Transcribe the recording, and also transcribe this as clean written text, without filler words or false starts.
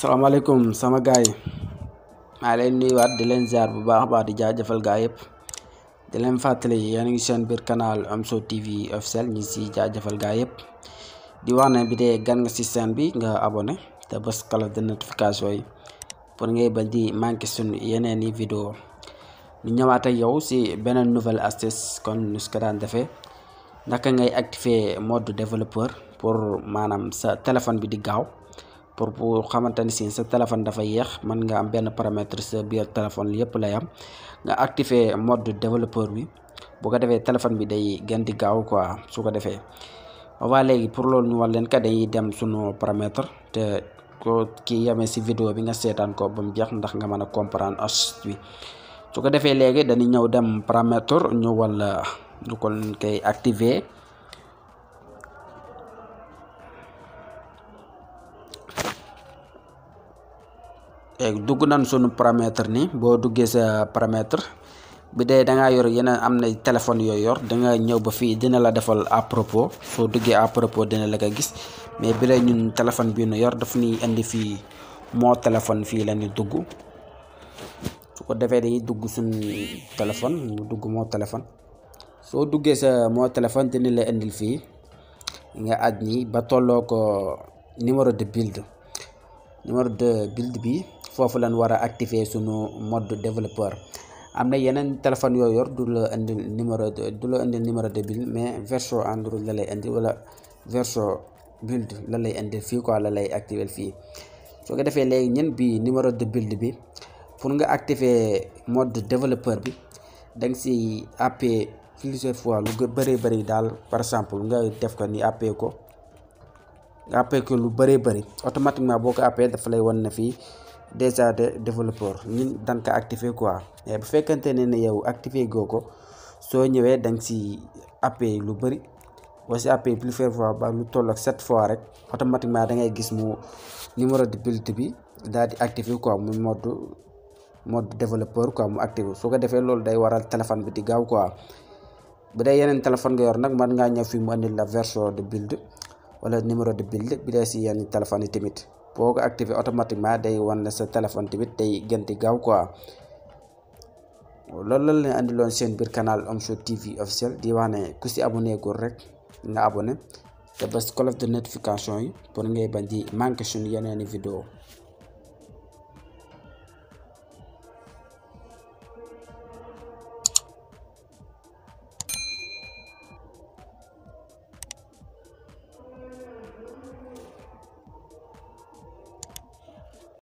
Assalamualaikum sama gaay maa leen nuyuwaat di leen ziar bu baax baax di jaajëfal gaay yëpp di leen fàttali yéen a ngi seen biir canal Omzo TV officiel ñi si jaajëfal gaay yëpp di wax ne bi dee gan nga si chaîne bi nga abonné te bës cloche de notification yi pour ngay bañ di manqué suñu yeneen i vidéo ñu ñëwaat ak yow si beneen nouvelle astuce kon ñu ko daan defee naka ngay activer mode développeur pour maanaam sa téléphone bi di gaaw pour bu xamanteni si sa téléphone dafa yéex man nga am benn paramètre sa biir téléphone yépp lay am nga activer mode développeur bi bu ko defee téléphone bi day gën di gaaw quoi su ko defee wa léegi pour loolu ñu war leen ka dañuy dem sunu paramètre te ko ki yamee si vidéo bi nga seetaan ko ba mu jeex ndax nga mën a comprendre astuce bi su ko defee léegi dañuy ñëw dem paramètre ñu wala ñu ko koy activer dugg nañ sunu paramètre ni boo duggee sa paramètre bi dee da ngaa yor yeneen am na téléphone yooyu yor da nga ñëw ba fii dina la defal à propos soo duggee à propos dina la ko gis mais bi lay ñun téléphone bi nu yor daf ni indi fii moo téléphone fii la ñu dugg su ko defee dañuy dugg suñ téléphone ñu dugg moo téléphone soo duggee sa moo téléphone dina la indil fii nga aj ñi ba tolloo ko numéro de build bi foofu lañ war a activer sunu mode développeur am na yeneen téléphone yooyu yor du la indil numéro de build mais version Android la lay indi wala version build la lay indi fii quoi la lay activer fii soo ko defee léegi ñun bi numéro de build bi pour nga activer mode développeur bi da nga si appuyer plusieurs fois lu bëri daal par exemple nga def ko ni appuyer ko nga appuyer ko lu bëri automatiquement boo ko appuyer dafa lay wan na fii déjà de développeur ñun dañ ko activer quoi mais bu fekkante ne yow activer goo ko soo ñëwee da nga si appuyer lu bëri boo si appuyer plusieurs fois ba lu toll ak 7 fois rek automatiquement da ngay gis mu numéro de build bi daal di activer quoi mu mode développeur quoi mu activer su ko defee loolu day waral téléphone bi di gaaw quoi bu dee yeneen téléphone nga yor nag man ngaa ñëw fii mu andil la version de build wala numéro de build bi dee si yenn téléphone yi tamit boo ko activer automatiquement day wan ne sa téléphone tamit day gën di gaaw quoi loolu la leen andiloon seen biir canal Omzo TV officiel di wax ne ku si abonné gul rek nga abonné te bës cloche de notification yi pour ngay bañ di manqué suñu yeneen i vidéo